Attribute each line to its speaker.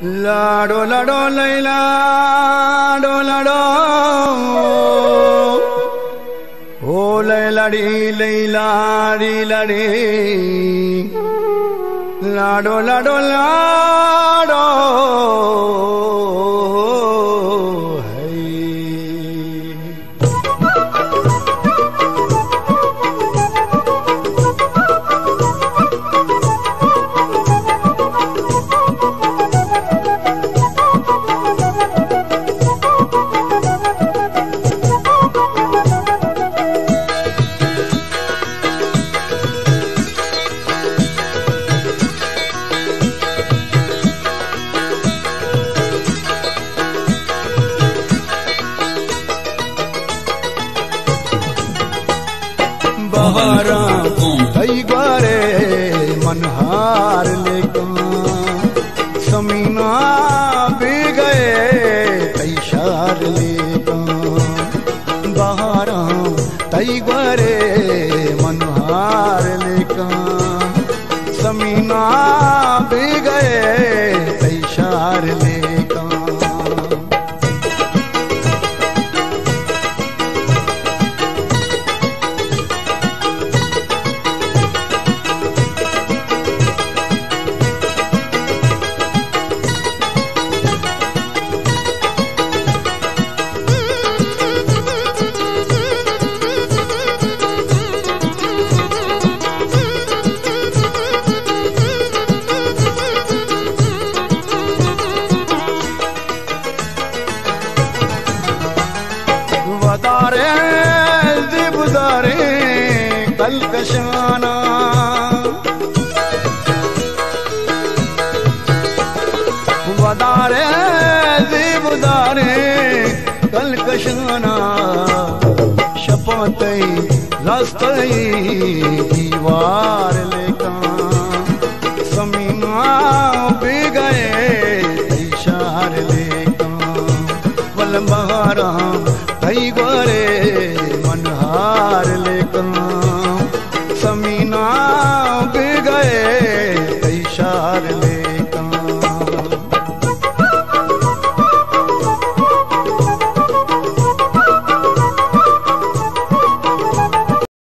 Speaker 1: लाडो लाडो Laila dough लाडो ओ लैलाड़ी लैलाड़ी लड़ी लाडो लाडो लाडो बहारा कई बारे मनहार लेकर समीना भी गए तैशार लेकर बहारा कई बारे मनहार लेकर समीना भी गए तैशार लेकर वदारे दिबदारे कलकशाना वदारे दिबदारे कलकशाना शपतई रास्तई दीवार लेकर समीना भी गए इशार लेकर वलम्बारा कई गोरे मनहार लेकर समीना भी गए इशार ले